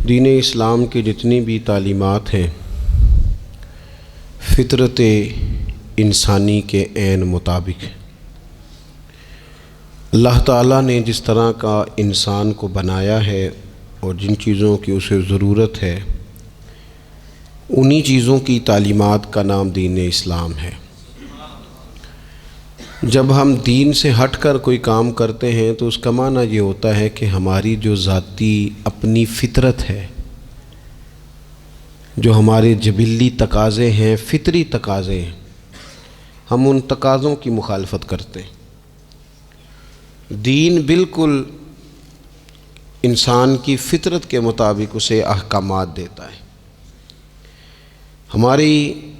دین اسلام کی جتنی بھی تعلیمات ہیں فطرت انسانی کے عین مطابق اللہ تعالیٰ نے جس طرح کا انسان کو بنایا ہے اور جن چیزوں کی اسے ضرورت ہے انہی چیزوں کی تعلیمات کا نام دین اسلام ہے۔ جب ہم دین سے ہٹ کر کوئی کام کرتے ہیں تو اس کا معنی یہ ہوتا ہے کہ ہماری جو ذاتی اپنی فطرت ہے، جو ہمارے جبلی تقاضے ہیں، فطری تقاضے ہیں، ہم ان تقاضوں کی مخالفت کرتے ہیں۔ دین بالکل انسان کی فطرت کے مطابق اسے احکامات دیتا ہے۔ ہماری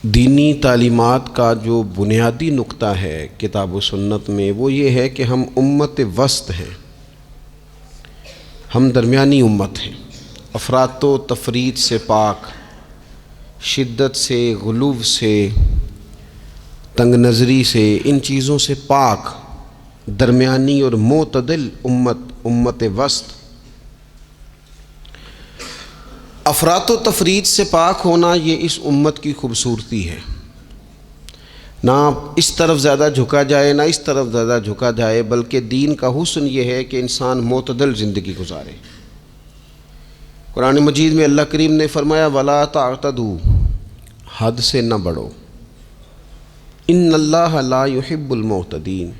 دینی تعلیمات کا جو بنیادی نقطہ ہے کتاب و سنت میں وہ یہ ہے کہ ہم امت وسط ہیں، ہم درمیانی امت ہیں، افراط و تفریط سے پاک، شدت سے، غلو سے، تنگ نظری سے، ان چیزوں سے پاک، درمیانی اور معتدل امت وسط۔ افراط و تفریط سے پاک ہونا یہ اس امت کی خوبصورتی ہے۔ نہ اس طرف زیادہ جھکا جائے نہ اس طرف زیادہ جھکا جائے، بلکہ دین کا حسن یہ ہے کہ انسان معتدل زندگی گزارے۔ قرآن مجید میں اللہ کریم نے فرمایا وَلَا تَعْتَدُوا، حد سے نہ بڑھو، ان اللہ لا يحب المعتدین،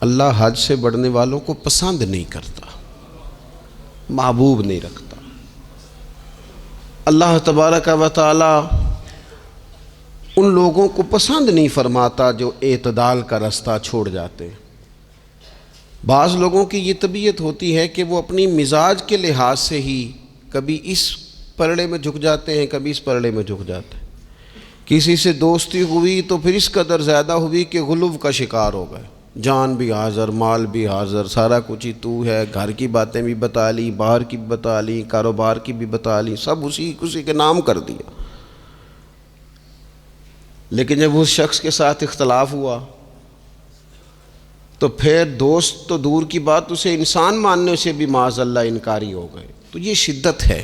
اللہ حد سے بڑھنے والوں کو پسند نہیں کرتا، محبوب نہیں رکھتا۔ اللہ تبارک و تعالی ان لوگوں کو پسند نہیں فرماتا جو اعتدال کا رستہ چھوڑ جاتے ہیں۔ بعض لوگوں کی یہ طبیعت ہوتی ہے کہ وہ اپنی مزاج کے لحاظ سے ہی کبھی اس پلڑے میں جھک جاتے ہیں، کبھی اس پلڑے میں جھک جاتے ہیں۔ کسی سے دوستی ہوئی تو پھر اس قدر زیادہ ہوئی کہ غلو کا شکار ہو گئے، جان بھی حاضر، مال بھی حاضر، سارا کچھ ہی تو ہے، گھر کی باتیں بھی بتا لی، باہر کی بھی بتا لی، کاروبار کی بھی بتا لی، سب اسی کے نام کر دیا۔ لیکن جب اس شخص کے ساتھ اختلاف ہوا تو پھر دوست تو دور کی بات، اسے انسان ماننے سے بھی معاذ اللہ انکاری ہو گئے۔ تو یہ شدت ہے،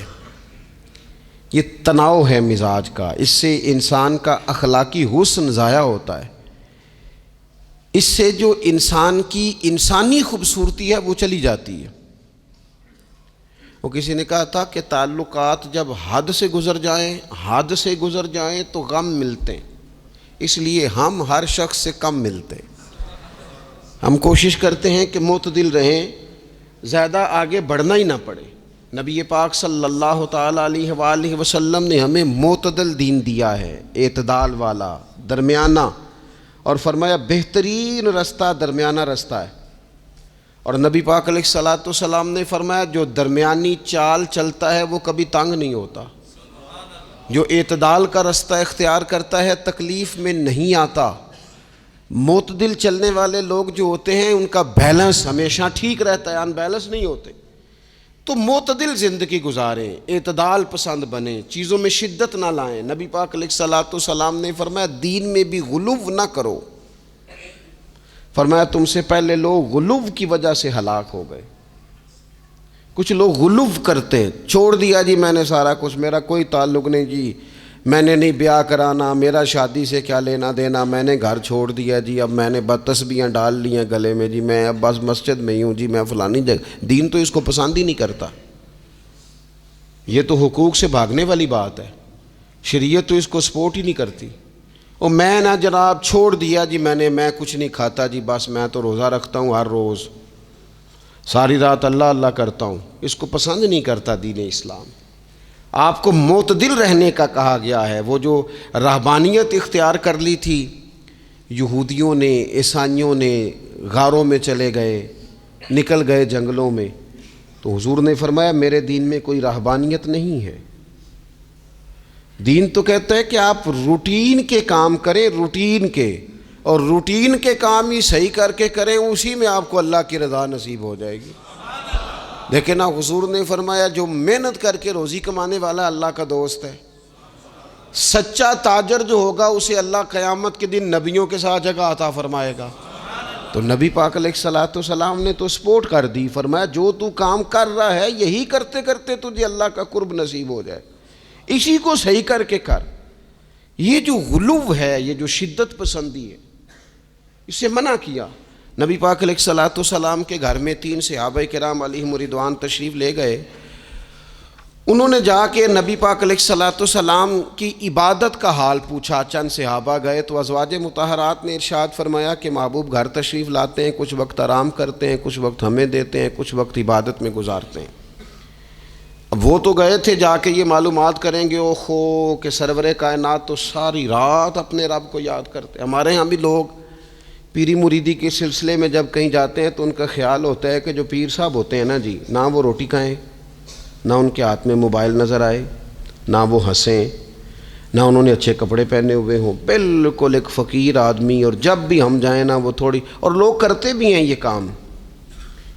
یہ تناؤ ہے مزاج کا، اس سے انسان کا اخلاقی حسن ضائع ہوتا ہے، اس سے جو انسان کی انسانی خوبصورتی ہے وہ چلی جاتی ہے۔ وہ کسی نے کہا تھا کہ تعلقات جب حد سے گزر جائیں تو غم ملتے ہیں، اس لیے ہم ہر شخص سے کم ملتے ہیں۔ ہم کوشش کرتے ہیں کہ معتدل رہیں، زیادہ آگے بڑھنا ہی نہ پڑے۔ نبی پاک صلی اللہ تعالیٰ علیہ وآلہ وسلم نے ہمیں معتدل دین دیا ہے، اعتدال والا، درمیانہ، اور فرمایا بہترین رستہ درمیانہ رستہ ہے۔ اور نبی پاک علیہ الصلوۃ والسلام نے فرمایا جو درمیانی چال چلتا ہے وہ کبھی تنگ نہیں ہوتا، جو اعتدال کا رستہ اختیار کرتا ہے تکلیف میں نہیں آتا۔ معتدل چلنے والے لوگ جو ہوتے ہیں ان کا بیلنس ہمیشہ ٹھیک رہتا ہے، ان بیلنس نہیں ہوتے۔ تو معتدل زندگی گزاریں، اعتدال پسند بنیں، چیزوں میں شدت نہ لائیں۔ نبی پاک علیہ الصلوۃ والسلام نے فرمایا دین میں بھی غلو نہ کرو، فرمایا تم سے پہلے لوگ غلو کی وجہ سے ہلاک ہو گئے۔ کچھ لوگ غلو کرتے ہیں، چھوڑ دیا جی میں نے سارا کچھ، میرا کوئی تعلق نہیں جی، میں نے نہیں بیاہ کرانا، میرا شادی سے کیا لینا دینا، میں نے گھر چھوڑ دیا جی، اب میں نے تسبیحاں ڈال لی ہیں گلے میں جی، میں اب بس مسجد میں ہی ہوں جی، میں فلانی جگہ۔ دین تو اس کو پسند ہی نہیں کرتا، یہ تو حقوق سے بھاگنے والی بات ہے، شریعت تو اس کو سپورٹ ہی نہیں کرتی۔ اور میں نہ جناب چھوڑ دیا جی میں کچھ نہیں کھاتا جی، بس میں تو روزہ رکھتا ہوں ہر روز، ساری رات اللہ اللہ کرتا ہوں، اس کو پسند نہیں کرتا دین اسلام۔ آپ کو معتدل رہنے کا کہا گیا ہے۔ وہ جو رہبانیت اختیار کر لی تھی یہودیوں نے، عیسائیوں نے، غاروں میں چلے گئے، نکل گئے جنگلوں میں، تو حضور نے فرمایا میرے دین میں کوئی رہبانیت نہیں ہے۔ دین تو کہتا ہے کہ آپ روٹین کے کام کریں، روٹین کے، اور روٹین کے کام ہی صحیح کر کے کریں، اسی میں آپ کو اللہ کی رضا نصیب ہو جائے گی۔ لیکن حضور نے فرمایا جو محنت کر کے روزی کمانے والا اللہ کا دوست ہے، سچا تاجر جو ہوگا اسے اللہ قیامت کے دن نبیوں کے ساتھ جگہ عطا فرمائے گا۔ تو نبی پاک علیہ الصلوۃ والسلام نے تو سپورٹ کر دی، فرمایا جو تو کام کر رہا ہے یہی کرتے کرتے تجھے اللہ کا قرب نصیب ہو جائے، اسی کو صحیح کر کے کر۔ یہ جو غلو ہے، یہ جو شدت پسندی ہے، اس سے منع کیا۔ نبی پاک علیہ الصلوۃ والسلام کے گھر میں 3 صحابہ کرام علیہم رضوان تشریف لے گئے۔ انہوں نے جا کے نبی پاک علیہ الصلوۃ والسلام کی عبادت کا حال پوچھا۔ چند صحابہ گئے تو ازواج مطہرات نے ارشاد فرمایا کہ محبوب گھر تشریف لاتے ہیں، کچھ وقت آرام کرتے ہیں، کچھ وقت ہمیں دیتے ہیں، کچھ وقت عبادت میں گزارتے ہیں۔ اب وہ تو گئے تھے جا کے یہ معلومات کریں گے اوہو کہ سرور کائنات تو ساری رات اپنے رب کو یاد کرتے ہیں۔ ہمارے ہاں بھی لوگ پیری مریدی کے سلسلے میں جب کہیں جاتے ہیں تو ان کا خیال ہوتا ہے کہ جو پیر صاحب ہوتے ہیں نا جی، نہ وہ روٹی کھائیں، نہ ان کے ہاتھ میں موبائل نظر آئے، نہ وہ ہنسیں، نہ انہوں نے اچھے کپڑے پہنے ہوئے ہوں، بالکل ایک فقیر آدمی، اور جب بھی ہم جائیں نا وہ تھوڑی، اور لوگ کرتے بھی ہیں یہ کام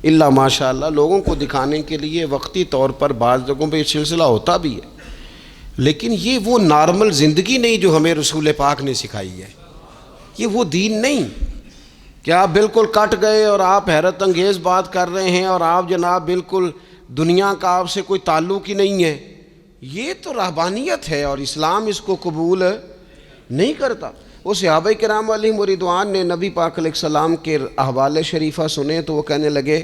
اللہ ماشاء اللہ، لوگوں کو دکھانے کے لیے وقتی طور پر بعض جگہوں پہ یہ سلسلہ ہوتا بھی ہے، لیکن یہ وہ نارمل زندگی نہیں جو ہمیں رسول پاک نے سکھائی ہے، یہ وہ دین نہیں کہ آپ بالکل کٹ گئے اور آپ حیرت انگیز بات کر رہے ہیں اور آپ جناب بالکل دنیا کا آپ سے کوئی تعلق ہی نہیں ہے۔ یہ تو رہبانیت ہے اور اسلام اس کو قبول نہیں کرتا۔ وہ صحابہ کرام علیہم رضوان نے نبی پاک علیہ السلام کے احوال شریفہ سنے تو وہ کہنے لگے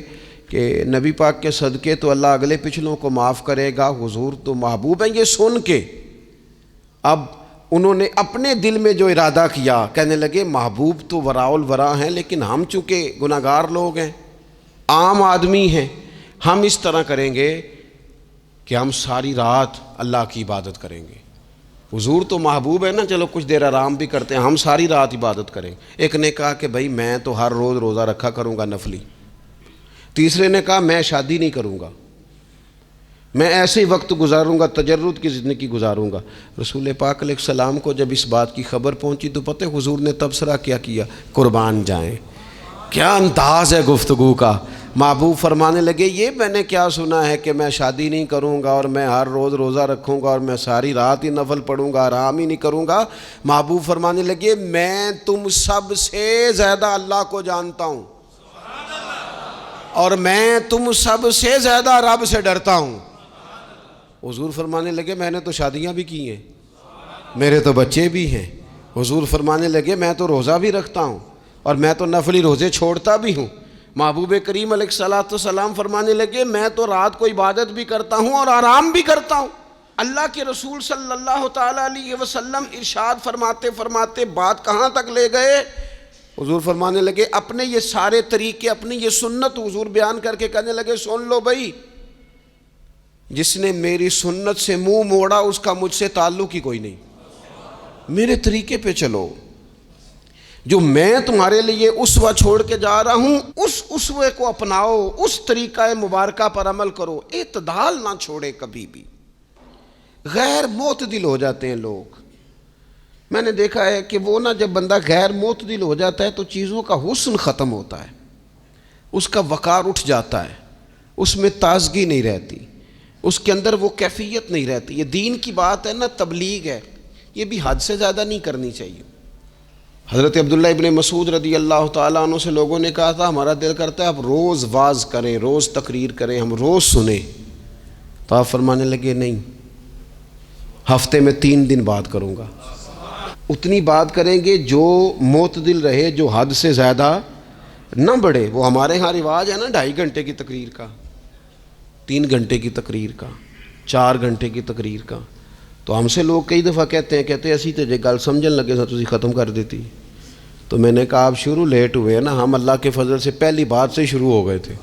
کہ نبی پاک کے صدقے تو اللہ اگلے پچھلوں کو معاف کرے گا، حضور تو محبوب ہیں۔ یہ سن کے اب انہوں نے اپنے دل میں جو ارادہ کیا، کہنے لگے محبوب تو وراء الورا ہیں، لیکن ہم چونکہ گناہگار لوگ ہیں، عام آدمی ہیں، ہم اس طرح کریں گے کہ ہم ساری رات اللہ کی عبادت کریں گے۔ حضور تو محبوب ہے نا، چلو کچھ دیر آرام بھی کرتے ہیں، ہم ساری رات عبادت کریں۔ ایک نے کہا کہ بھائی میں تو ہر روز روزہ رکھا کروں گا نفلی۔ تیسرے نے کہا میں شادی نہیں کروں گا، میں ایسے ہی وقت گزاروں گا، تجرد کی زندگی گزاروں گا۔ رسول پاک علیہ السلام کو جب اس بات کی خبر پہنچی تو پتہ حضور نے تبصرہ کیا قربان جائیں، کیا انداز ہے گفتگو کا۔ محبوب فرمانے لگے یہ میں نے کیا سنا ہے کہ میں شادی نہیں کروں گا اور میں ہر روز روزہ رکھوں گا اور میں ساری رات ہی نفل پڑھوں گا، آرام ہی نہیں کروں گا۔ محبوب فرمانے لگے میں تم سب سے زیادہ اللہ کو جانتا ہوں اور میں تم سب سے زیادہ رب سے ڈرتا ہوں۔ حضور فرمانے لگے میں نے تو شادیاں بھی کی ہیں، میرے تو بچے بھی ہیں۔ حضور فرمانے لگے میں تو روزہ بھی رکھتا ہوں اور میں تو نفلی روزے چھوڑتا بھی ہوں۔ محبوب کریم علیہ الصلوۃ والسلام فرمانے لگے میں تو رات کو عبادت بھی کرتا ہوں اور آرام بھی کرتا ہوں۔ اللہ کے رسول صلی اللہ تعالیٰ علیہ وسلم ارشاد فرماتے فرماتے بات کہاں تک لے گئے؟ حضور فرمانے لگے اپنے یہ سارے طریقے، اپنی یہ سنت حضور بیان کر کے کہنے لگے سن لو بھائی، جس نے میری سنت سے منہ موڑا اس کا مجھ سے تعلق ہی کوئی نہیں، میرے طریقے پہ چلو۔ جو میں تمہارے لیے اسوہ چھوڑ کے جا رہا ہوں اس اسوے کو اپناؤ، اس طریقہ مبارکہ پر عمل کرو، اعتدال نہ چھوڑے کبھی بھی۔ غیر معتدل ہو جاتے ہیں لوگ، میں نے دیکھا ہے کہ وہ جب بندہ غیر معتدل ہو جاتا ہے تو چیزوں کا حسن ختم ہوتا ہے، اس کا وقار اٹھ جاتا ہے، اس میں تازگی نہیں رہتی، اس کے اندر وہ کیفیت نہیں رہتی۔ یہ دین کی بات ہے نا، تبلیغ ہے، یہ بھی حد سے زیادہ نہیں کرنی چاہیے۔ حضرت عبداللہ ابن مسعود رضی اللہ تعالیٰ عنہ سے لوگوں نے کہا تھا ہمارا دل کرتا ہے آپ روز واز کریں، روز تقریر کریں، ہم روز سنیں، تو آپ فرمانے لگے نہیں، ہفتے میں 3 دن بات کروں گا۔ اتنی بات کریں گے جو معتدل رہے، جو حد سے زیادہ نہ بڑھے۔ وہ ہمارے ہاں رواج ہے نا 2.5 گھنٹے کی تقریر کا، 3 گھنٹے کی تقریر کا، 4 گھنٹے کی تقریر کا۔ تو ہم سے لوگ کئی دفعہ کہتے ہیں اسی تے جے گل سمجھن لگے سا تسی ختم کر دیتی۔ تو میں نے کہا آپ شروع لیٹ ہوئے نا، ہم اللہ کے فضل سے پہلی بات سے شروع ہو گئے تھے،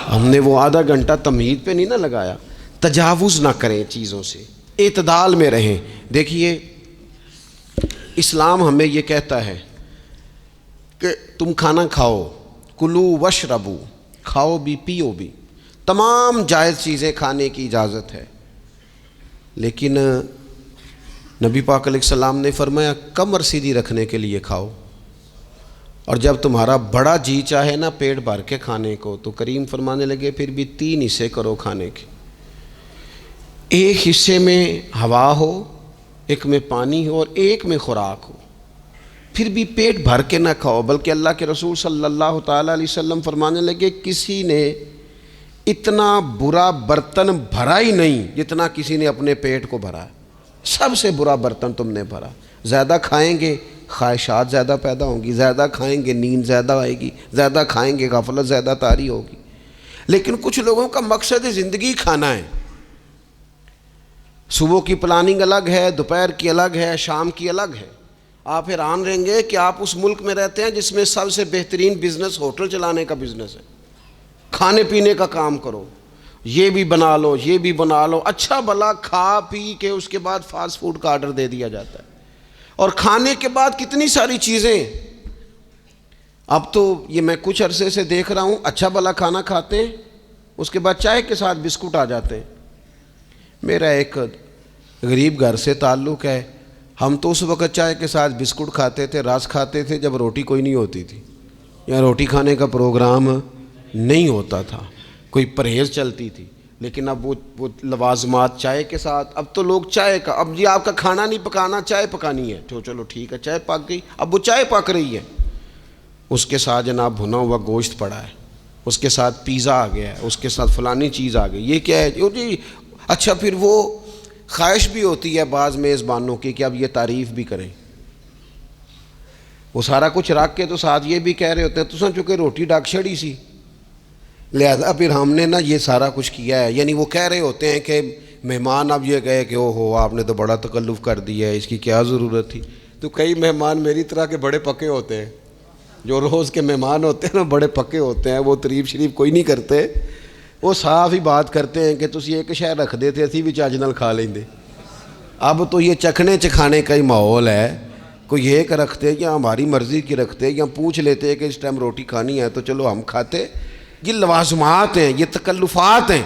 ہم نے وہ آدھا گھنٹہ تمہید پہ نہیں نہ لگایا۔ تجاوز نہ کریں چیزوں سے، اعتدال میں رہیں۔ دیکھیے اسلام ہمیں یہ کہتا ہے کہ تم کھانا کھاؤ، کلو وشربو، کھاؤ بھی پیو بھی، تمام جائز چیزیں کھانے کی اجازت ہے، لیکن نبی پاک علیہ السلام نے فرمایا کمر سیدھی رکھنے کے لیے کھاؤ، اور جب تمہارا بڑا جی چاہے نا پیٹ بھر کے کھانے کو تو کریم فرمانے لگے پھر بھی 3 حصے کرو کھانے کے، ایک حصے میں ہوا ہو، ایک میں پانی ہو اور ایک میں خوراک ہو۔ پھر بھی پیٹ بھر کے نہ کھاؤ، بلکہ اللہ کے رسول صلی اللہ تعالیٰ علیہ وسلم فرمانے لگے کسی نے اتنا برا برتن بھرا ہی نہیں جتنا کسی نے اپنے پیٹ کو بھرا ہے۔ سب سے برا برتن تم نے بھرا۔ زیادہ کھائیں گے خواہشات زیادہ پیدا ہوں گی، زیادہ کھائیں گے نیند زیادہ آئے گی، زیادہ کھائیں گے غفلت زیادہ طاری ہوگی۔ لیکن کچھ لوگوں کا مقصد زندگی کھانا ہے، صبح کی پلاننگ الگ ہے، دوپہر کی الگ ہے، شام کی الگ ہے۔ آپ حیران رہیں گے کہ آپ اس ملک میں رہتے ہیں جس میں سب سے بہترین بزنس ہوٹل چلانے کا بزنس ہے، کھانے پینے کا کام کرو، یہ بھی بنا لو یہ بھی بنا لو، اچھا بھلا کھا پی کے اس کے بعد فاسٹ فوڈ کا آرڈر دے دیا جاتا ہے، اور کھانے کے بعد کتنی ساری چیزیں۔ اب تو یہ میں کچھ عرصے سے دیکھ رہا ہوں، اچھا بھلا کھانا کھاتے ہیں، اس کے بعد چائے کے ساتھ بسکٹ آ جاتے ہیں۔ میرا ایک غریب گھر سے تعلق ہے، ہم تو اس وقت چائے کے ساتھ بسکٹ کھاتے تھے، رس کھاتے تھے جب روٹی کوئی نہیں ہوتی تھی، یا روٹی کھانے کا پروگرام نہیں ہوتا تھا، کوئی پرہیز چلتی تھی۔ لیکن اب وہ لوازمات چائے کے ساتھ، اب تو لوگ چائے کا، اب جی آپ کا کھانا نہیں پکانا چائے پکانی ہے، تو چلو ٹھیک ہے چائے پک گئی، اب وہ چائے پک رہی ہے، اس کے ساتھ جناب بھنا ہوا گوشت پڑا ہے، اس کے ساتھ پیزا آ گیا ہے، اس کے ساتھ فلانی چیز آ گئی، یہ کیا ہے جی؟ اچھا پھر وہ خواہش بھی ہوتی ہے بعض میزبانوں کی کہ اب یہ تعریف بھی کریں، وہ سارا کچھ رکھ کے تو ساتھ یہ بھی کہہ رہے ہوتے ہیں تو چونکہ روٹی ڈاک چھڑی سی، لہذا پھر ہم نے نا یہ سارا کچھ کیا ہے۔ یعنی وہ کہہ رہے ہوتے ہیں کہ مہمان اب یہ کہے کہ او ہو آپ نے تو بڑا تکلف کر دیا ہے، اس کی کیا ضرورت تھی۔ تو کئی مہمان میری طرح کے بڑے پکے ہوتے ہیں، جو روز کے مہمان ہوتے ہیں نا بڑے پکے ہوتے ہیں، وہ تعریف شریف کوئی نہیں کرتے، وہ صاف ہی بات کرتے ہیں کہ تسی ایک شے رکھ دے تے اسی بھی چج نال کھا لیں دے۔ اب تو یہ چکھنے چکھانے کا ہی ماحول ہے، کوئی ایک رکھتے یا ہماری مرضی کی رکھتے یا پوچھ لیتے کہ اس ٹائم روٹی کھانی ہے تو چلو ہم کھاتے۔ یہ لوازمات ہیں، یہ تکلفات ہیں،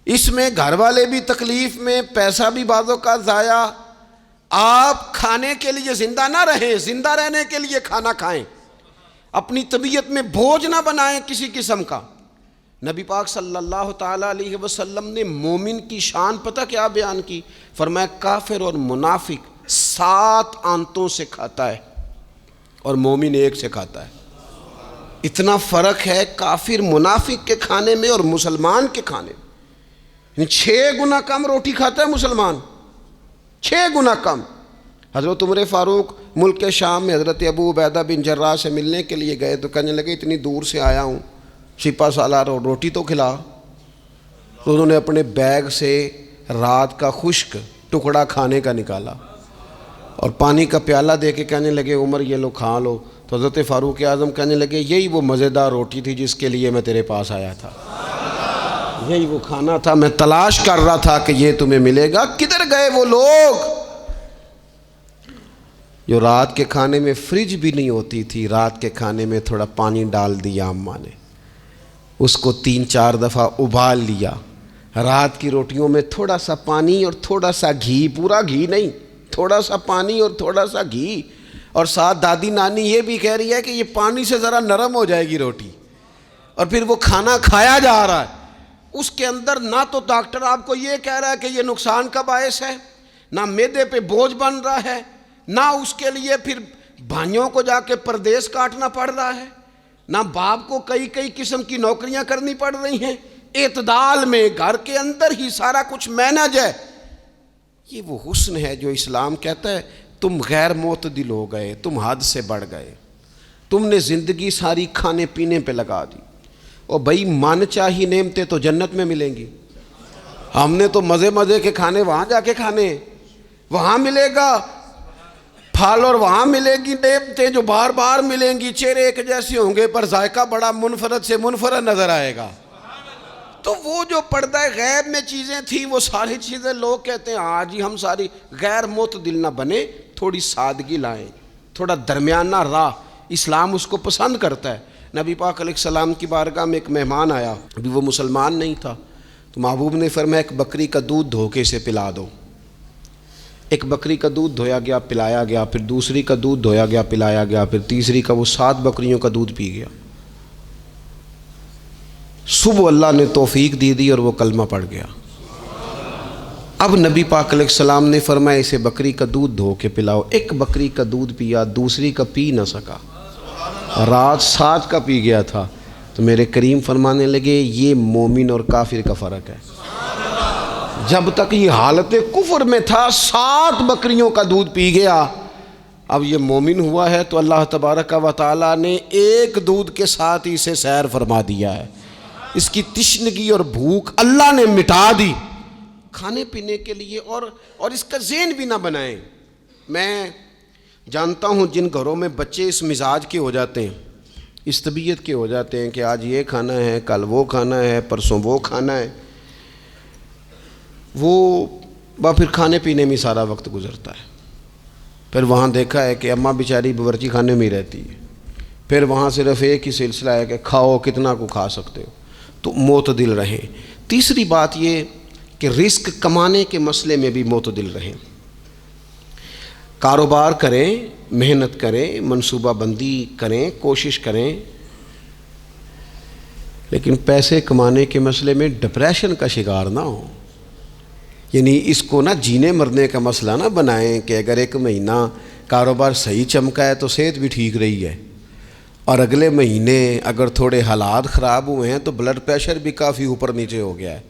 اس میں گھر والے بھی تکلیف میں، پیسہ بھی بعضوں کا ضائع۔ آپ کھانے کے لیے زندہ نہ رہیں، زندہ رہنے کے لیے کھانا کھائیں، اپنی طبیعت میں بوجھ نہ بنائیں کسی قسم کا۔ نبی پاک صلی اللہ تعالیٰ علیہ وسلم نے مومن کی شان پتہ کیا بیان کی؟ فرمایا کافر اور منافق 7 آنتوں سے کھاتا ہے اور مومن 1 سے کھاتا ہے۔ اتنا فرق ہے کافر منافق کے کھانے میں اور مسلمان کے کھانے میں۔ 6 گنا کم روٹی کھاتا ہے مسلمان، 6 گنا کم۔ حضرت عمر فاروق ملک کے شام میں حضرت ابو عبیدہ بن جراح سے ملنے کے لیے گئے تو کہنے لگے اتنی دور سے آیا ہوں، سپہ سالار روٹی تو کھلا۔ تو انہوں نے اپنے بیگ سے رات کا خشک ٹکڑا کھانے کا نکالا اور پانی کا پیالہ دے کے کہنے لگے عمر یہ لو کھا لو۔ تو حضرت فاروق اعظم کہنے لگے یہی وہ مزیدار روٹی تھی جس کے لیے میں تیرے پاس آیا تھا، یہی وہ کھانا تھا، میں تلاش کر رہا تھا کہ یہ تمہیں ملے گا۔ کدھر گئے وہ لوگ جو رات کے کھانے میں فریج بھی نہیں ہوتی تھی، رات کے کھانے میں تھوڑا پانی ڈال دیا اماں نے، اس کو 3-4 دفعہ ابال لیا، رات کی روٹیوں میں تھوڑا سا پانی اور تھوڑا سا گھی، پورا گھی نہیں، تھوڑا سا پانی اور تھوڑا سا گھی، اور ساتھ دادی نانی یہ بھی کہہ رہی ہے کہ یہ پانی سے ذرا نرم ہو جائے گی روٹی، اور پھر وہ کھانا کھایا جا رہا ہے۔ اس کے اندر نہ تو ڈاکٹر آپ کو یہ کہہ رہا ہے کہ یہ نقصان کا باعث ہے، نہ معدے پہ بوجھ بن رہا ہے، نہ اس کے لیے پھر بھائیوں کو جا کے پردیس کاٹنا پڑ رہا ہے، نہ باپ کو کئی قسم کی نوکریاں کرنی پڑ رہی ہیں، اعتدال میں گھر کے اندر ہی سارا کچھ مینج ہے۔ یہ وہ حسن ہے جو اسلام کہتا ہے تم غیر معتدل ہو گئے، تم حد سے بڑھ گئے، تم نے زندگی ساری کھانے پینے پہ لگا دی۔ اور بھائی من چاہی نعمتیں تو جنت میں ملیں گی، ہم نے تو مزے کے کھانے وہاں جا کے کھانے، وہاں ملے گا پھل اور وہاں ملے گی نعمتیں جو بار بار ملیں گی، چہرے ایک جیسے ہوں گے پر ذائقہ بڑا منفرد سے منفرد نظر آئے گا۔ تو وہ جو پردہ غیب میں چیزیں تھیں وہ ساری چیزیں لوگ کہتے ہیں ہاں جی ہم ساری غیر معتدل نہ بنے، تھوڑی سادگی لائیں، تھوڑا درمیانہ راہ، اسلام اس کو پسند کرتا ہے۔ نبی پاک علیہ السلام کی بارگاہ میں ایک مہمان آیا، ابھی وہ مسلمان نہیں تھا، تو محبوب نے فرمایا ایک بکری کا دودھ دھوکے سے پلا دو۔ ایک بکری کا دودھ دھویا گیا، پلایا گیا، پھر دوسری کا دودھ دھویا گیا، پلایا گیا، پھر تیسری کا، وہ 7 بکریوں کا دودھ پی گیا۔ صبح اللہ نے توفیق دی اور وہ کلمہ پڑھ گیا۔ اب نبی پاک علیہ السلام نے فرمایا اسے بکری کا دودھ دھو کے پلاؤ. ایک بکری کا دودھ پیا, دوسری کا پی نہ سکا, رات 7 کا پی گیا تھا. تو میرے کریم فرمانے لگے یہ مومن اور کافر کا فرق ہے. جب تک یہ حالت کفر میں تھا 7 بکریوں کا دودھ پی گیا, اب یہ مومن ہوا ہے تو اللہ تبارک و تعالیٰ نے ایک دودھ کے ساتھ ہی اسے سیر فرما دیا ہے. اس کی تشنگی اور بھوک اللہ نے مٹا دی کھانے پینے کے لیے. اور اس کا ذہن بھی نہ بنائیں. میں جانتا ہوں جن گھروں میں بچے اس مزاج کے ہو جاتے ہیں, اس طبیعت کے ہو جاتے ہیں کہ آج یہ کھانا ہے, کل وہ کھانا ہے, پرسوں وہ کھانا ہے, وہ پھر کھانے پینے میں سارا وقت گزرتا ہے. پھر وہاں دیکھا ہے کہ اماں بیچاری باورچی خانے میں ہی رہتی ہے. پھر وہاں صرف ایک ہی سلسلہ ہے کہ کھاؤ, کتنا کو کھا سکتے ہو. تو معتدل رہیں. تیسری بات یہ کہ رزق کمانے کے مسئلے میں بھی معتدل رہیں. کاروبار کریں, محنت کریں, منصوبہ بندی کریں, کوشش کریں, لیکن پیسے کمانے کے مسئلے میں ڈپریشن کا شکار نہ ہو. یعنی اس کو نہ جینے مرنے کا مسئلہ نہ بنائیں کہ اگر ایک مہینہ کاروبار صحیح چمکا ہے تو صحت بھی ٹھیک رہی ہے, اور اگلے مہینے اگر تھوڑے حالات خراب ہوئے ہیں تو بلڈ پریشر بھی کافی اوپر نیچے ہو گیا ہے.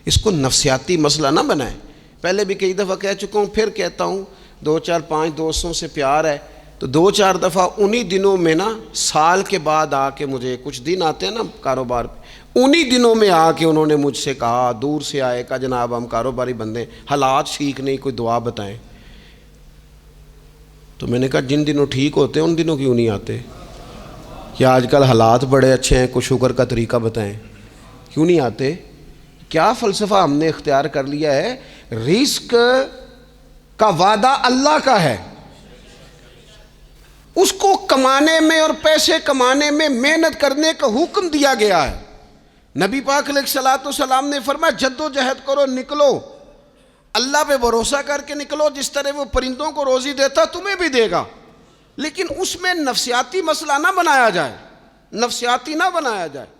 اس کو نفسیاتی مسئلہ نہ بنائیں. پہلے بھی کئی دفعہ کہہ چکا ہوں, پھر کہتا ہوں, 2 4 5 دوستوں سے پیار ہے تو 2 4 دفعہ انہی دنوں میں نا, سال کے بعد آ کے مجھے کچھ دن آتے ہیں نا کاروبار پہ, انہی دنوں میں آ کے انہوں نے مجھ سے کہا, دور سے آئے, کہا جناب ہم کاروباری بندے, حالات ٹھیک نہیں, کوئی دعا بتائیں. تو میں نے کہا جن دنوں ٹھیک ہوتے ہیں ان دنوں کیوں نہیں آتے؟ یا آج کل حالات بڑے اچھے ہیں, کچھ شکر کا طریقہ بتائیں, کیوں نہیں آتے؟ کیا فلسفہ ہم نے اختیار کر لیا ہے؟ رزق کا وعدہ اللہ کا ہے, اس کو کمانے میں اور پیسے کمانے میں محنت کرنے کا حکم دیا گیا ہے. نبی پاک علیہ الصلوۃ والسلام نے فرمایا جد و جہد کرو, نکلو, اللہ پہ بھروسہ کر کے نکلو. جس طرح وہ پرندوں کو روزی دیتا تمہیں بھی دے گا, لیکن اس میں نفسیاتی مسئلہ نہ بنایا جائے, نفسیاتی نہ بنایا جائے.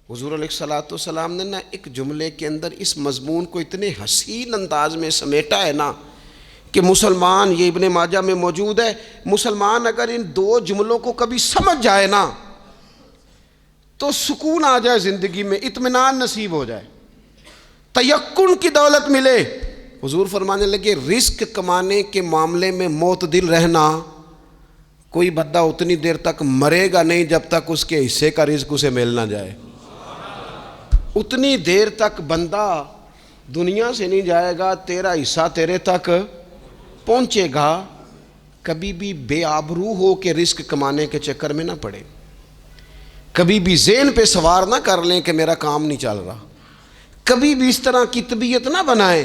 حضور علیہ الصلوۃ والسلام نے نا ایک جملے کے اندر اس مضمون کو اتنے حسین انداز میں سمیٹا ہے نا کہ مسلمان, یہ ابن ماجہ میں موجود ہے, مسلمان اگر ان 2 جملوں کو کبھی سمجھ جائے نا تو سکون آ جائے زندگی میں, اطمینان نصیب ہو جائے, تیقن کی دولت ملے. حضور فرمانے لگے رزق کمانے کے معاملے میں معتدل رہنا. کوئی بندہ اتنی دیر تک مرے گا نہیں جب تک اس کے حصے کا رزق اسے مل نہ جائے. اتنی دیر تک بندہ دنیا سے نہیں جائے گا تیرا حصہ تیرے تک پہنچے گا. کبھی بھی بے آبرو ہو کے رزق کمانے کے چکر میں نہ پڑے. کبھی بھی ذہن پہ سوار نہ کر لیں کہ میرا کام نہیں چل رہا. کبھی بھی اس طرح کی طبیعت نہ بنائیں.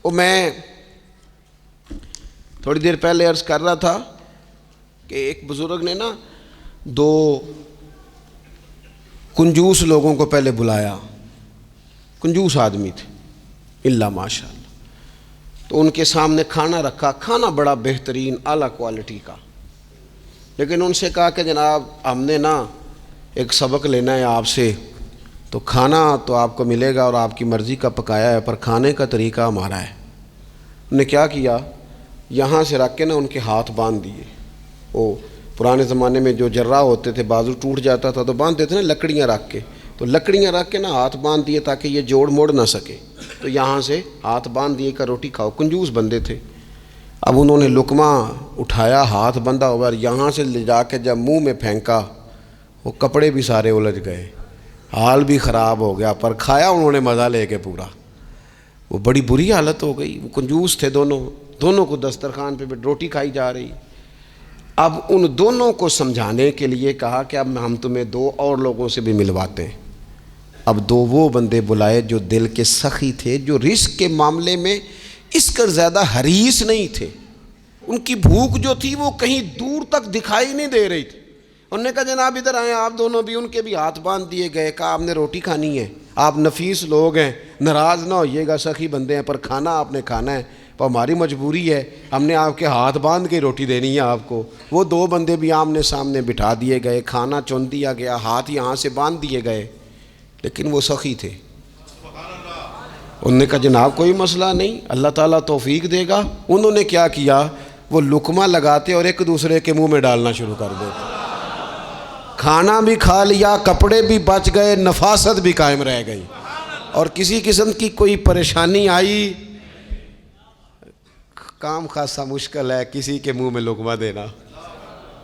میں تھوڑی دیر پہلے عرض کر رہا تھا کہ ایک بزرگ نے نا 2 کنجوس لوگوں کو پہلے بلایا, کنجوس آدمی تھے اللہ ماشاء اللہ. تو ان کے سامنے کھانا رکھا, کھانا بڑا بہترین اعلیٰ کوالٹی کا, لیکن ان سے کہا کہ جناب ہم نے نا ایک سبق لینا ہے آپ سے, تو کھانا تو آپ کو ملے گا اور آپ کی مرضی کا پکایا ہے, پر کھانے کا طریقہ ہمارا ہے. انہوں نے کیا کیا, یہاں سے رکھ کے نا ان کے ہاتھ باندھ دیے. وہ پرانے زمانے میں جو جراح ہوتے تھے بازو ٹوٹ جاتا تھا تو باندھ دیتے نا لکڑیاں رکھ کے, تو لکڑیاں رکھ کے نا ہاتھ باندھ دیے تاکہ یہ جوڑ موڑ نہ سکے. تو یہاں سے ہاتھ باندھ دیے کہ روٹی کھاؤ. کنجوس بندے تھے. اب انہوں نے لقمہ اٹھایا, ہاتھ بندھا ہوا, یہاں سے لے جا کے جب منہ میں پھینکا, وہ کپڑے بھی سارے الجھ گئے, حال بھی خراب ہو گیا, پر کھایا انہوں نے مزہ لے کے پورا. وہ بڑی بری حالت ہو گئی. وہ کنجوس تھے دونوں کو دسترخوان پہ روٹی کھائی جا رہی. اب ان دونوں کو سمجھانے کے لیے کہا کہ اب ہم تمہیں 2 اور لوگوں سے بھی ملواتے ہیں. اب 2 وہ بندے بلائے جو دل کے سخی تھے, جو رزق کے معاملے میں اس کا زیادہ حریص نہیں تھے. ان کی بھوک جو تھی وہ کہیں دور تک دکھائی نہیں دے رہی تھی. انہوں نے کہا جناب ادھر آئیں. آپ دونوں بھی, ان کے بھی ہاتھ باندھ دیے گئے. کہا آپ نے روٹی کھانی ہے, آپ نفیس لوگ ہیں, ناراض نہ ہوئیے گا, سخی بندے ہیں, پر کھانا آپ نے کھانا ہے, پر ہماری مجبوری ہے, ہم نے آپ کے ہاتھ باندھ کے روٹی دینی ہے آپ کو. وہ 2 بندے بھی آمنے سامنے بٹھا دیے گئے, کھانا چن دیا گیا, ہاتھ یہاں سے باندھ دیے گئے, لیکن وہ سخی تھے. انہوں نے کہا جناب کوئی مسئلہ نہیں، اللہ تعالیٰ توفیق دے گا۔ انہوں نے کیا کیا، وہ لقمہ لگاتے اور ایک دوسرے کے منہ میں ڈالنا شروع کر دیتے، کھانا بھی کھا لیا، کپڑے بھی بچ گئے، نفاست بھی قائم رہ گئی، اور کسی قسم کی کوئی پریشانی آئی، کام خاصا مشکل ہے کسی کے منہ میں لقمہ دینا،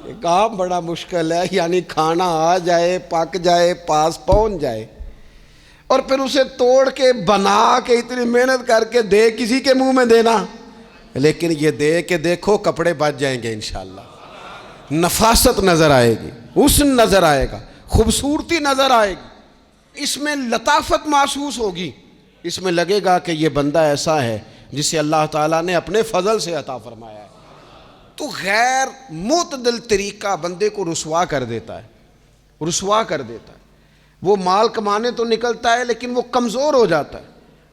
یہ کام بڑا مشکل ہے، یعنی کھانا آ جائے، پک جائے، پاس پہنچ جائے، اور پھر اسے توڑ کے بنا کے اتنی محنت کر کے دے کسی کے منہ میں دینا، لیکن یہ دے کے دیکھو کپڑے بچ جائیں گے انشاءاللہ، نفاست نظر آئے گی، حسن نظر آئے گا، خوبصورتی نظر آئے گی، اس میں لطافت محسوس ہوگی، اس میں لگے گا کہ یہ بندہ ایسا ہے جسے اللہ تعالیٰ نے اپنے فضل سے عطا فرمایا ہے۔ تو غیر معتدل طریقہ بندے کو رسوا کر دیتا ہے، رسوا کر دیتا ہے، وہ مال کمانے تو نکلتا ہے لیکن وہ کمزور ہو جاتا ہے،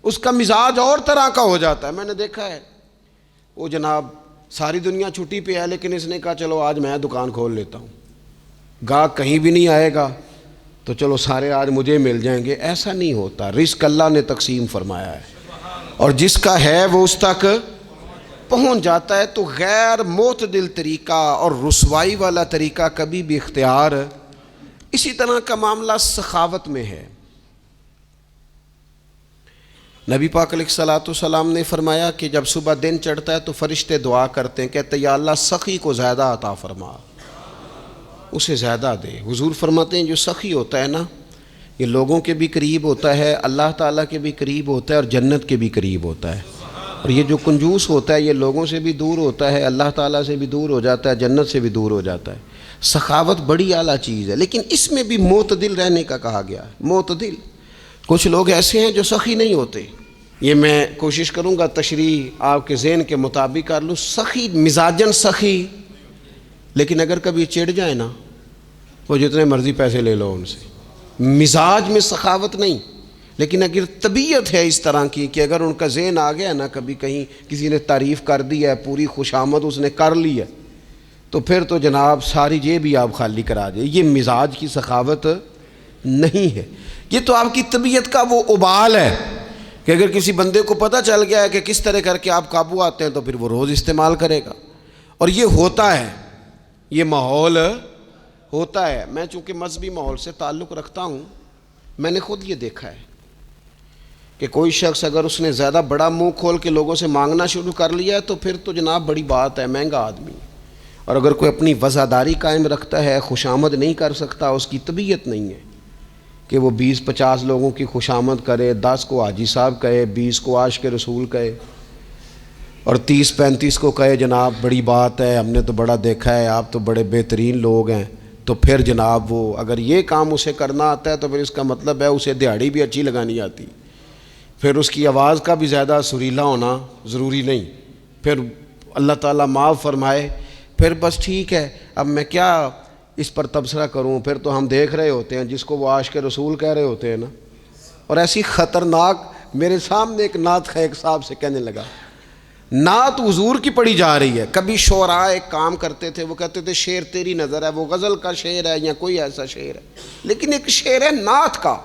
اس کا مزاج اور طرح کا ہو جاتا ہے۔ میں نے دیکھا ہے وہ جناب ساری دنیا چھٹی پہ ہے لیکن اس نے کہا چلو آج میں دکان کھول لیتا ہوں، گاہک کہیں بھی نہیں آئے گا تو چلو سارے آج مجھے مل جائیں گے، ایسا نہیں ہوتا، رزق اللہ نے تقسیم فرمایا ہے اور جس کا ہے وہ اس تک پہنچ جاتا ہے۔ تو غیر معتدل طریقہ اور رسوائی والا طریقہ کبھی بھی اختیار، اسی طرح کا معاملہ سخاوت میں ہے۔ نبی پاک علیہ الصلوۃ والسلام نے فرمایا کہ جب صبح دن چڑھتا ہے تو فرشتے دعا کرتے ہیں، کہتے ہیں یا اللہ سخی کو زیادہ عطا فرما، اسے زیادہ دے۔ حضور فرماتے ہیں جو سخی ہوتا ہے نا، یہ لوگوں کے بھی قریب ہوتا ہے، اللہ تعالیٰ کے بھی قریب ہوتا ہے اور جنت کے بھی قریب ہوتا ہے، اور یہ جو کنجوس ہوتا ہے یہ لوگوں سے بھی دور ہوتا ہے، اللہ تعالیٰ سے بھی دور ہو جاتا ہے، جنت سے بھی دور ہو جاتا ہے۔ سخاوت بڑی اعلیٰ چیز ہے، لیکن اس میں بھی معتدل رہنے کا کہا گیا ہے۔ معتدل، کچھ لوگ ایسے ہیں جو سخی نہیں ہوتے، یہ میں کوشش کروں گا تشریح آپ کے ذہن کے مطابق کر لوں۔ سخی مزاجن سخی، لیکن اگر کبھی چڑ جائے نا، وہ جتنے مرضی پیسے لے لو ان سے، مزاج میں سخاوت نہیں، لیکن اگر طبیعت ہے اس طرح کی کہ اگر ان کا ذہن آ گیا نا، کبھی کہیں کسی نے تعریف کر دی ہے، پوری خوشامد اس نے کر لی ہے، تو پھر تو جناب ساری جیب بھی آپ خالی کرا دے، یہ مزاج کی سخاوت نہیں ہے، یہ تو آپ کی طبیعت کا وہ ابال ہے کہ اگر کسی بندے کو پتہ چل گیا ہے کہ کس طرح کر کے آپ قابو آتے ہیں تو پھر وہ روز استعمال کرے گا، اور یہ ہوتا ہے، یہ ماحول ہوتا ہے۔ میں چونکہ مذہبی ماحول سے تعلق رکھتا ہوں، میں نے خود یہ دیکھا ہے کہ کوئی شخص اگر اس نے زیادہ بڑا منہ کھول کے لوگوں سے مانگنا شروع کر لیا ہے تو پھر تو جناب بڑی بات ہے، مہنگا آدمی، اور اگر کوئی اپنی وفاداری قائم رکھتا ہے، خوشامد نہیں کر سکتا، اس کی طبیعت نہیں ہے کہ وہ 20-50 لوگوں کی خوشامد کرے، 10 کو حاجی صاحب کہے، 20 کو عاشق رسول کہے، اور 30-35 کو کہے جناب بڑی بات ہے، ہم نے تو بڑا دیکھا ہے، آپ تو بڑے بہترین لوگ ہیں۔ تو پھر جناب وہ اگر یہ کام اسے کرنا آتا ہے تو پھر اس کا مطلب ہے اسے دہاڑی بھی اچھی لگانی آتی، پھر اس کی آواز کا بھی زیادہ سریلا ہونا ضروری نہیں، پھر اللہ تعالیٰ معاف فرمائے، پھر بس ٹھیک ہے اب میں کیا اس پر تبصرہ کروں، پھر تو ہم دیکھ رہے ہوتے ہیں جس کو وہ عاشق رسول کہہ رہے ہوتے ہیں نا، اور ایسی خطرناک، میرے سامنے ایک نعت خیق صاحب سے کہنے لگا، نعت حضور کی پڑھی جا رہی ہے، کبھی شعراء ایک کام کرتے تھے، وہ کہتے تھے شعر تیری نظر ہے، وہ غزل کا شعر ہے یا کوئی ایسا شعر ہے، لیکن ایک شعر ہے نعت کا،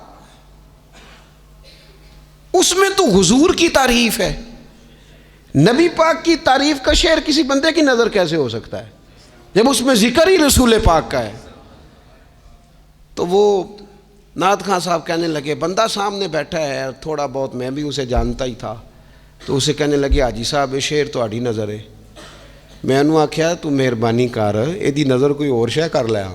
اس میں تو حضور کی تعریف ہے، نبی پاک کی تعریف کا شعر کسی بندے کی نظر کیسے ہو سکتا ہے جب اس میں ذکر ہی رسول پاک کا ہے؟ تو وہ نعت خان صاحب کہنے لگے، بندہ سامنے بیٹھا ہے، تھوڑا بہت میں بھی اسے جانتا ہی تھا، تو اسے کہنے لگے حاجی صاحب یہ شعر تہاڈی نظر ہے، میں انہوں آکھیا تو مہربانی کر ایدی نظر کوئی اور شے کر لیا،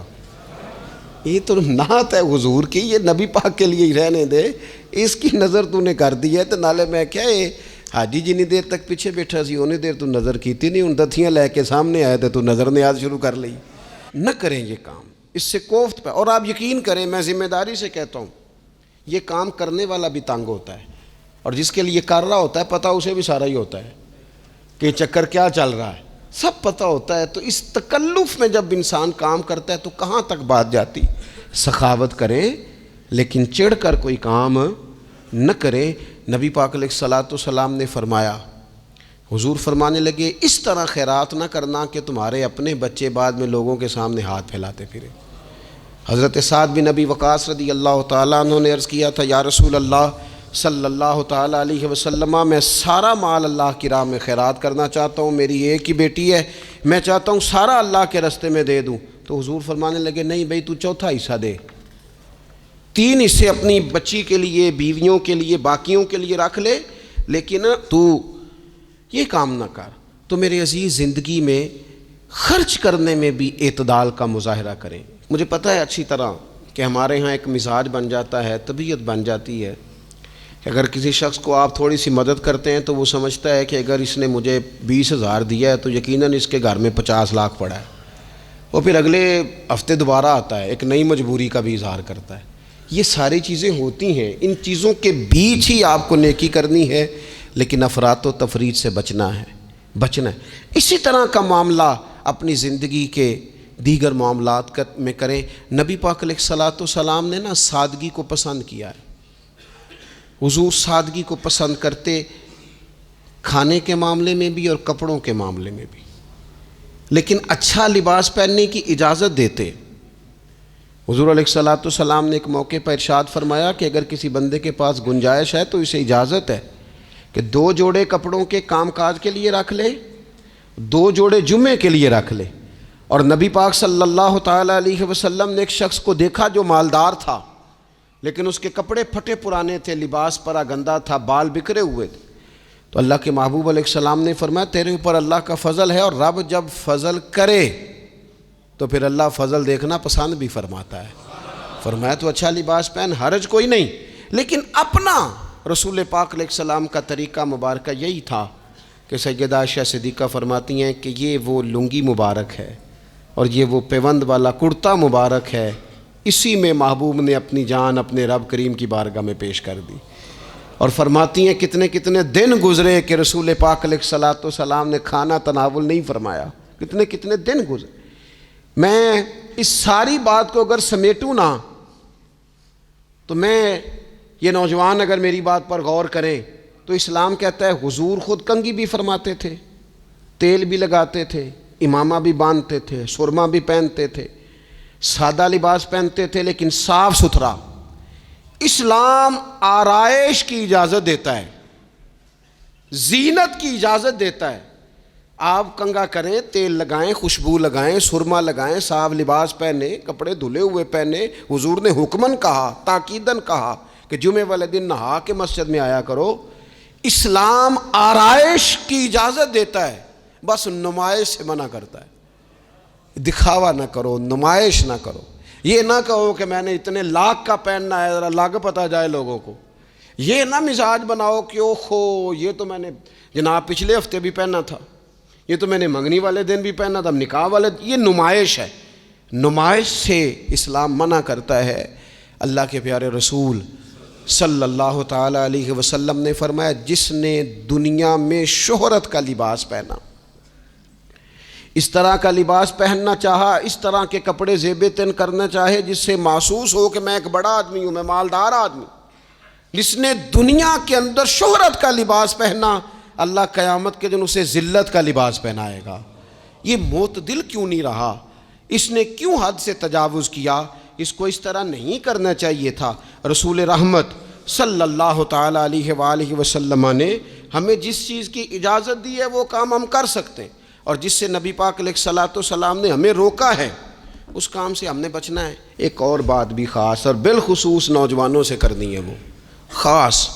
یہ تو نعت ہے حضور کی، یہ نبی پاک کے لیے ہی رہنے دے، اس کی نظر تو نے کر دی ہے۔ تو نالے میں کیا ہے حاجی جنی دیر تک پیچھے بیٹھا سی انہیں دیر تو نظر کیتی نہیں، ان دتھیاں لے کے سامنے آئے تھے تو نظر نیاز شروع کر لی۔ نہ کریں یہ کام، اس سے کوفت پہ، اور آپ یقین کریں میں ذمہ داری سے کہتا ہوں یہ کام کرنے والا بھی تنگ ہوتا ہے، اور جس کے لیے کر رہا ہوتا ہے پتہ اسے بھی سارا ہی ہوتا ہے کہ چکر کیا چل رہا ہے، سب پتہ ہوتا ہے۔ تو اس تکلف میں جب انسان کام کرتا ہے تو کہاں تک بات جاتی؟ سخاوت کریں لیکن چڑھ کر کوئی کام نہ کریں۔ نبی پاک علیہ الصلوۃ والسلام نے فرمایا، حضور فرمانے لگے اس طرح خیرات نہ کرنا کہ تمہارے اپنے بچے بعد میں لوگوں کے سامنے ہاتھ پھیلاتے پھرے۔ حضرت سعد بن ابی وقاص رضی اللہ تعالیٰ عنہ نے عرض کیا تھا، یا رسول اللہ صلی اللہ تعالیٰ علیہ وسلم میں سارا مال اللہ کی راہ میں خیرات کرنا چاہتا ہوں، میری ایک ہی بیٹی ہے، میں چاہتا ہوں سارا اللہ کے راستے میں دے دوں۔ تو حضور فرمانے لگے نہیں بھائی، تو چوتھا حصہ دے، 3 حصے اپنی بچی کے لیے، بیویوں کے لیے، باقیوں کے لیے رکھ لے، لیکن تو یہ کام نہ کر۔ تو میرے عزیز، زندگی میں خرچ کرنے میں بھی اعتدال کا مظاہرہ کریں۔ مجھے پتہ ہے اچھی طرح کہ ہمارے ہاں ایک مزاج بن جاتا ہے، طبیعت بن جاتی ہے کہ اگر کسی شخص کو آپ تھوڑی سی مدد کرتے ہیں تو وہ سمجھتا ہے کہ اگر اس نے مجھے 20,000 دیا ہے تو یقیناً اس کے گھر میں 50 لاکھ پڑا ہے، وہ پھر اگلے ہفتے دوبارہ آتا ہے، ایک نئی مجبوری کا بھی اظہار کرتا ہے۔ یہ ساری چیزیں ہوتی ہیں، ان چیزوں کے بیچ ہی آپ کو نیکی کرنی ہے، لیکن افراط و تفریط سے بچنا ہے۔ اسی طرح کا معاملہ اپنی زندگی کے دیگر معاملات میں کریں۔ نبی پاک علیہ الصلوۃ والسلام نے سادگی کو پسند کیا ہے۔ حضور سادگی کو پسند کرتے، کھانے کے معاملے میں بھی اور کپڑوں کے معاملے میں بھی، لیکن اچھا لباس پہننے کی اجازت دیتے۔ حضور علیہ الصلوۃ والسلام نے ایک موقع پر ارشاد فرمایا کہ اگر کسی بندے کے پاس گنجائش ہے تو اسے اجازت ہے کہ 2 جوڑے کپڑوں کے کام کاج کے لیے رکھ لے، 2 جوڑے جمعے کے لیے رکھ لے۔ اور نبی پاک صلی اللہ تعالیٰ علیہ وسلم نے ایک شخص کو دیکھا جو مالدار تھا، لیکن اس کے کپڑے پھٹے پرانے تھے، لباس پرا گندا تھا، بال بکھرے ہوئے تھے۔ تو اللہ کے محبوب علیہ السلام نے فرمایا تیرے اوپر اللہ کا فضل ہے، اور رب جب فضل کرے تو پھر اللہ فضل دیکھنا پسند بھی فرماتا ہے۔ فرمایا تو اچھا لباس پہن، حرج کوئی نہیں، لیکن اپنا رسول پاک علیہ السلام کا طریقہ مبارکہ یہی تھا کہ سیدہ عائشہ صدیقہ فرماتی ہیں کہ یہ وہ لنگی مبارک ہے اور یہ وہ پیوند والا کرتا مبارک ہے، اسی میں محبوب نے اپنی جان اپنے رب کریم کی بارگاہ میں پیش کر دی۔ اور فرماتی ہیں کتنے کتنے دن گزرے کہ رسول پاک علیہ الصلوۃ والسلام نے کھانا تناول نہیں فرمایا، کتنے کتنے دن گزرے۔ میں اس ساری بات کو اگر سمیٹوں نا تو میں یہ نوجوان اگر میری بات پر غور کریں تو اسلام کہتا ہے حضور خود کنگھی بھی فرماتے تھے، تیل بھی لگاتے تھے، امامہ بھی باندھتے تھے، سرما بھی پہنتے تھے، سادہ لباس پہنتے تھے لیکن صاف ستھرا۔ اسلام آرائش کی اجازت دیتا ہے، زینت کی اجازت دیتا ہے۔ آپ کنگھا کریں، تیل لگائیں، خوشبو لگائیں، سرما لگائیں، صاف لباس پہنیں، کپڑے دھلے ہوئے پہنیں۔ حضور نے حکماً کہا، تاکیداً کہا کہ جمعے والے دن نہا کے مسجد میں آیا کرو۔ اسلام آرائش کی اجازت دیتا ہے، بس نمائش سے منع کرتا ہے۔ دکھاوا نہ کرو، نمائش نہ کرو۔ یہ نہ کہو کہ میں نے اتنے لاکھ کا پہننا ہے، ذرا لاکھ پتہ جائے لوگوں کو۔ یہ نہ مزاج بناؤ کہ اوہو یہ تو میں نے جناب پچھلے ہفتے بھی پہنا تھا، یہ تو میں نے منگنی والے دن بھی پہنا تھا، نکاح والے۔ یہ نمائش ہے، نمائش سے اسلام منع کرتا ہے۔ اللہ کے پیارے رسول صلی اللہ تعالیٰ علیہ وسلم نے فرمایا جس نے دنیا میں شہرت کا لباس پہنا، اس طرح کا لباس پہننا چاہا، اس طرح کے کپڑے زیب تن کرنا چاہے جس سے محسوس ہو کہ میں ایک بڑا آدمی ہوں، میں مالدار آدمی، جس نے دنیا کے اندر شہرت کا لباس پہنا، اللہ قیامت کے دن اسے ذلت کا لباس پہنائے گا۔ یہ معتدل کیوں نہیں رہا؟ اس نے کیوں حد سے تجاوز کیا؟ اس کو اس طرح نہیں کرنا چاہیے تھا۔ رسول رحمت صلی اللہ تعالیٰ علیہ وآلہ وسلم نے ہمیں جس چیز کی اجازت دی ہے وہ کام ہم کر سکتے ہیں، اور جس سے نبی پاک علیہ الصلوۃ والسلام نے ہمیں روکا ہے اس کام سے ہم نے بچنا ہے۔ ایک اور بات بھی خاص اور بالخصوص نوجوانوں سے کرنی ہے، وہ خاص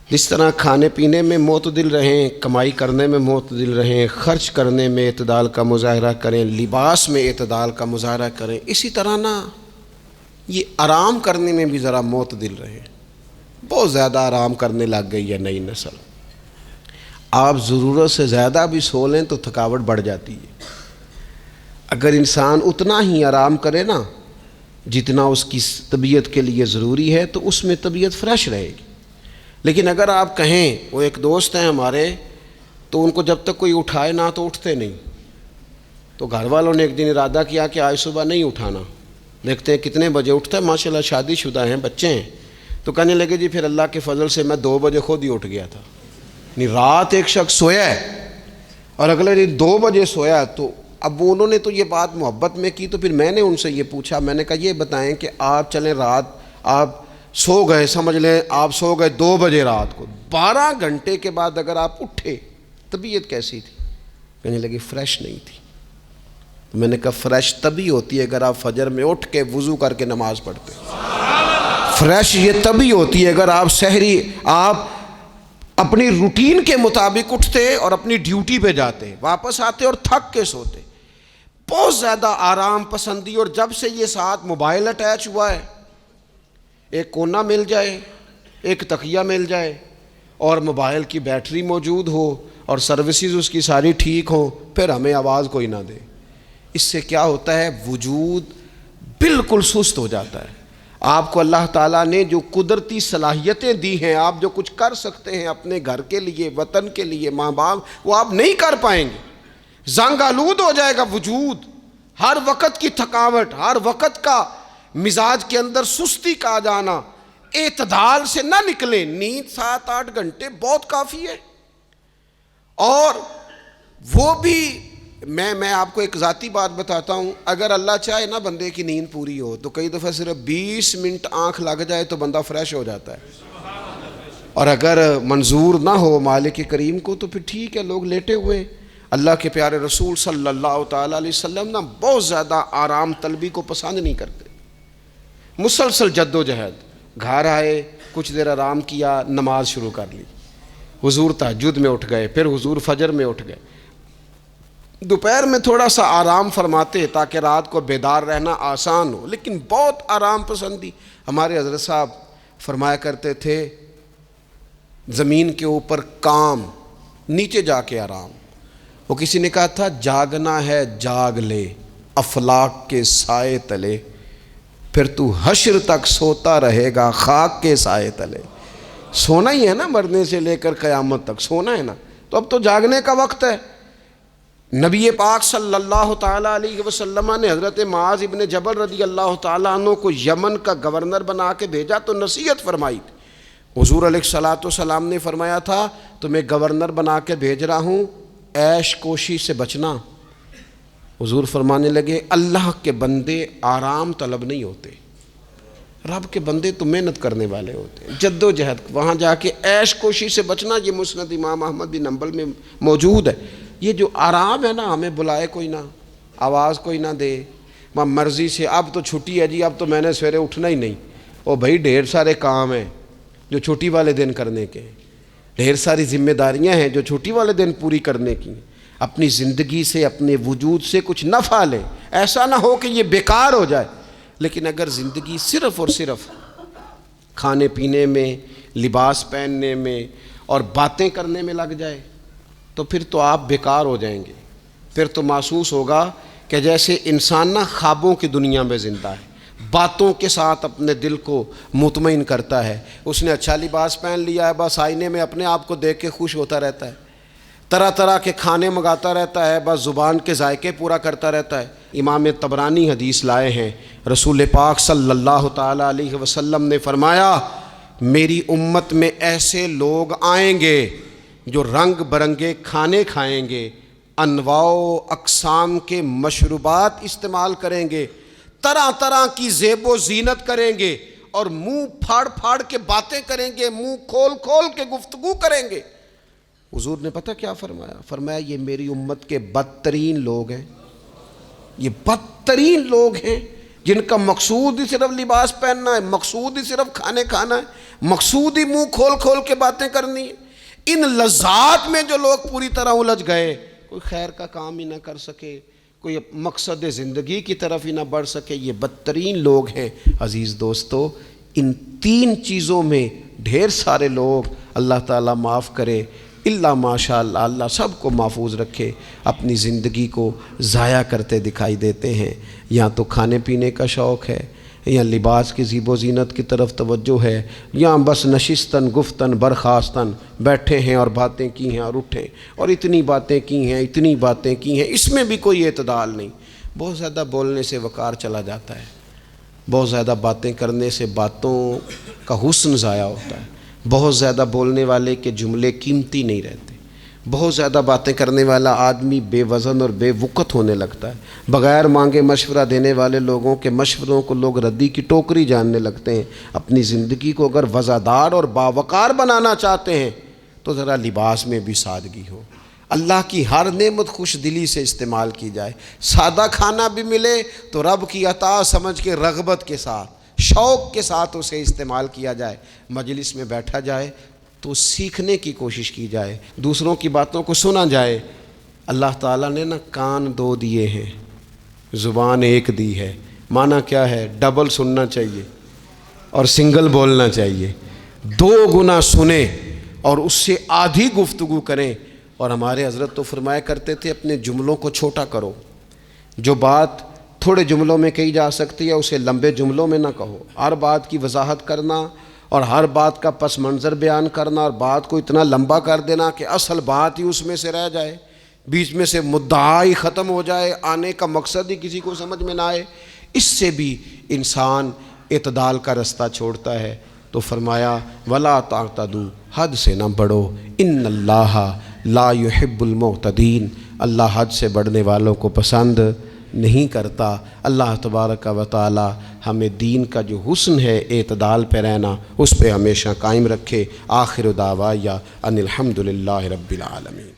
جس طرح کھانے پینے میں معتدل رہیں، کمائی کرنے میں معتدل رہیں، خرچ کرنے میں اعتدال کا مظاہرہ کریں، لباس میں اعتدال کا مظاہرہ کریں، اسی طرح یہ آرام کرنے میں بھی ذرا معتدل رہیں۔ بہت زیادہ آرام کرنے لگ گئی ہے نئی نسل۔ آپ ضرورت سے زیادہ بھی سو لیں تو تھکاوٹ بڑھ جاتی ہے۔ اگر انسان اتنا ہی آرام کرے نا جتنا اس کی طبیعت کے لیے ضروری ہے تو اس میں طبیعت فریش رہے گی۔ لیکن اگر آپ کہیں، وہ ایک دوست ہیں ہمارے، تو ان کو جب تک کوئی اٹھائے نہ تو اٹھتے نہیں، تو گھر والوں نے ایک دن ارادہ کیا کہ آج صبح نہیں اٹھانا، دیکھتے ہیں کتنے بجے اٹھتا ہے۔ ماشاءاللہ شادی شدہ ہیں، بچے ہیں، تو کہنے لگے جی پھر اللہ کے فضل سے میں 2 بجے خود ہی اٹھ گیا تھا۔ رات ایک شخص سویا ہے اور اگلے دن 2 بجے سویا، تو اب انہوں نے تو یہ بات محبت میں کی، تو پھر میں نے ان سے یہ پوچھا، میں نے کہا یہ بتائیں کہ آپ چلیں رات آپ سو گئے، سمجھ لیں آپ سو گئے 2 بجے رات کو، 12 گھنٹے کے بعد اگر آپ اٹھے طبیعت کیسی تھی؟ کہنے لگے فریش نہیں تھی۔ میں نے کہا فریش تبھی ہوتی ہے اگر آپ فجر میں اٹھ کے وضو کر کے نماز پڑھتے، فریش یہ تبھی ہوتی ہے اگر آپ سحری آپ اپنی روٹین کے مطابق اٹھتے اور اپنی ڈیوٹی پہ جاتے، واپس آتے اور تھک کے سوتے۔ بہت زیادہ آرام پسندی، اور جب سے یہ ساتھ موبائل اٹیچ ہوا ہے، ایک کونا مل جائے، ایک تکیہ مل جائے، اور موبائل کی بیٹری موجود ہو اور سروسز اس کی ساری ٹھیک ہوں، پھر ہمیں آواز کوئی نہ دے۔ اس سے کیا ہوتا ہے؟ وجود بالکل سست ہو جاتا ہے۔ آپ کو اللہ تعالیٰ نے جو قدرتی صلاحیتیں دی ہیں، آپ جو کچھ کر سکتے ہیں اپنے گھر کے لیے، وطن کے لیے، ماں باپ، وہ آپ نہیں کر پائیں گے۔ زنگ آلود ہو جائے گا وجود، ہر وقت کی تھکاوٹ، ہر وقت کا مزاج کے اندر سستی کا آ جانا، اعتدال سے نہ نکلیں۔ نیند 7-8 گھنٹے بہت کافی ہے، اور وہ بھی میں آپ کو ایک ذاتی بات بتاتا ہوں، اگر اللہ چاہے نا بندے کی نیند پوری ہو تو کئی دفعہ صرف 20 منٹ آنکھ لگ جائے تو بندہ فریش ہو جاتا ہے، اور اگر منظور نہ ہو مالک کریم کو تو پھر ٹھیک ہے، لوگ لیٹے ہوئے۔ اللہ کے پیارے رسول صلی اللہ تعالیٰ علیہ وسلم نا بہت زیادہ آرام طلبی کو پسند نہیں کرتے، مسلسل جد و جہد۔ گھر آئے، کچھ دیر آرام کیا، نماز شروع کر لی، حضور تہجد میں اٹھ گئے، پھر حضور فجر میں اٹھ گئے، دوپہر میں تھوڑا سا آرام فرماتے تاکہ رات کو بیدار رہنا آسان ہو، لیکن بہت آرام پسندی۔ ہمارے حضرت صاحب فرمایا کرتے تھے زمین کے اوپر کام، نیچے جا کے آرام۔ وہ کسی نے کہا تھا جاگنا ہے جاگ لے افلاک کے سائے تلے، پھر تو حشر تک سوتا رہے گا خاک کے سائے تلے۔ سونا ہی ہے نا، مرنے سے لے کر قیامت تک سونا ہے نا، تو اب تو جاگنے کا وقت ہے۔ نبی پاک صلی اللہ تعالیٰ علیہ وسلم نے حضرت معاذ ابن جبل رضی اللہ تعالیٰ عنہ کو یمن کا گورنر بنا کے بھیجا تو نصیحت فرمائی تھی۔ حضور علیہ الصلوۃ والسلام نے فرمایا تھا تمہیں گورنر بنا کے بھیج رہا ہوں، عیش کوشی سے بچنا۔ حضور فرمانے لگے اللہ کے بندے آرام طلب نہیں ہوتے، رب کے بندے تو محنت کرنے والے ہوتے ہیں، جد و جہد۔ وہاں جا کے عیش کوشی سے بچنا، یہ مسند امام احمد بن حنبل میں موجود ہے۔ یہ جو آرام ہے نا، ہمیں بلائے کوئی نہ، آواز کوئی نہ دے، مرضی سے اب تو چھٹی ہے جی، اب تو میں نے سویرے اٹھنا ہی نہیں۔ او بھائی ڈھیر سارے کام ہیں جو چھٹی والے دن کرنے کے، ڈھیر ساری ذمہ داریاں ہیں جو چھٹی والے دن پوری کرنے کی۔ اپنی زندگی سے، اپنے وجود سے کچھ نفع لیں، ایسا نہ ہو کہ یہ بیکار ہو جائے۔ لیکن اگر زندگی صرف اور صرف کھانے پینے میں، لباس پہننے میں اور باتیں کرنے میں لگ جائے تو پھر تو آپ بیکار ہو جائیں گے۔ پھر تو محسوس ہوگا کہ جیسے انسان نہ خوابوں کی دنیا میں زندہ ہے، باتوں کے ساتھ اپنے دل کو مطمئن کرتا ہے۔ اس نے اچھا لباس پہن لیا ہے، بس آئینے میں اپنے آپ کو دیکھ کے خوش ہوتا رہتا ہے، طرح طرح کے کھانے منگاتا رہتا ہے، بس زبان کے ذائقے پورا کرتا رہتا ہے۔ امام طبرانی حدیث لائے ہیں، رسول پاک صلی اللہ تعالیٰ علیہ وسلم نے فرمایا میری امت میں ایسے لوگ آئیں گے جو رنگ برنگے کھانے کھائیں گے، انواع و اقسام کے مشروبات استعمال کریں گے، طرح طرح کی زیب و زینت کریں گے، اور منہ پھاڑ پھاڑ کے باتیں کریں گے، منہ کھول کھول کے گفتگو کریں گے۔ حضور نے پتہ کیا فرمایا؟ فرمایا یہ میری امت کے بدترین لوگ ہیں، یہ بدترین لوگ ہیں جن کا مقصود ہی صرف لباس پہننا ہے، مقصود ہی صرف کھانے کھانا ہے، مقصود ہی منہ کھول کھول کے باتیں کرنی ہے۔ ان لذات میں جو لوگ پوری طرح الجھ گئے، کوئی خیر کا کام ہی نہ کر سکے، کوئی مقصد زندگی کی طرف ہی نہ بڑھ سکے، یہ بدترین لوگ ہیں۔ عزیز دوستو، ان 3 چیزوں میں ڈھیر سارے لوگ، اللہ تعالیٰ معاف کرے اللہ ماشاء اللہ، اللہ سب کو محفوظ رکھے، اپنی زندگی کو ضائع کرتے دکھائی دیتے ہیں۔ یا تو کھانے پینے کا شوق ہے، یا لباس کی زیب و زینت کی طرف توجہ ہے، یا بس نشستن گفتن برخاستن بیٹھے ہیں اور باتیں کی ہیں اور اٹھے اور اتنی باتیں کی ہیں، اتنی باتیں کی ہیں، اس میں بھی کوئی اعتدال نہیں۔ بہت زیادہ بولنے سے وقار چلا جاتا ہے، بہت زیادہ باتیں کرنے سے باتوں کا حسن ضائع ہوتا ہے، بہت زیادہ بولنے والے کے جملے قیمتی نہیں رہتے، بہت زیادہ باتیں کرنے والا آدمی بے وزن اور بے وقت ہونے لگتا ہے۔ بغیر مانگے مشورہ دینے والے لوگوں کے مشوروں کو لوگ ردی کی ٹوکری جاننے لگتے ہیں۔ اپنی زندگی کو اگر وزادار اور باوقار بنانا چاہتے ہیں تو ذرا لباس میں بھی سادگی ہو، اللہ کی ہر نعمت خوش دلی سے استعمال کی جائے۔ سادہ کھانا بھی ملے تو رب کی عطا سمجھ کے رغبت کے ساتھ، شوق کے ساتھ اسے استعمال کیا جائے۔ مجلس میں بیٹھا جائے تو سیکھنے کی کوشش کی جائے، دوسروں کی باتوں کو سنا جائے۔ اللہ تعالیٰ نے نا کان دو دیے ہیں، زبان ایک دی ہے۔ معنی کیا ہے؟ ڈبل سننا چاہیے اور سنگل بولنا چاہیے۔ 2 گنا سنیں اور اس سے آدھی گفتگو کریں۔ اور ہمارے حضرت تو فرمایا کرتے تھے اپنے جملوں کو چھوٹا کرو، جو بات تھوڑے جملوں میں کہی جا سکتی ہے اسے لمبے جملوں میں نہ کہو۔ ہر بات کی وضاحت کرنا اور ہر بات کا پس منظر بیان کرنا اور بات کو اتنا لمبا کر دینا کہ اصل بات ہی اس میں سے رہ جائے، بیچ میں سے مدعا ہی ختم ہو جائے، آنے کا مقصد ہی کسی کو سمجھ میں نہ آئے، اس سے بھی انسان اعتدال کا رستہ چھوڑتا ہے۔ تو فرمایا وَلَا تَعْتَدُوا، حد سے نہ بڑھو، ان اللہ لا يحب المعتدین، اللہ حد سے بڑھنے والوں کو پسند نہیں کرتا۔ اللہ تبارک و تعالی ہمیں دین کا جو حسن ہے اعتدال پہ رہنا اس پہ ہمیشہ قائم رکھے۔ آخر دعوایا ان الحمد للہ رب العالمین۔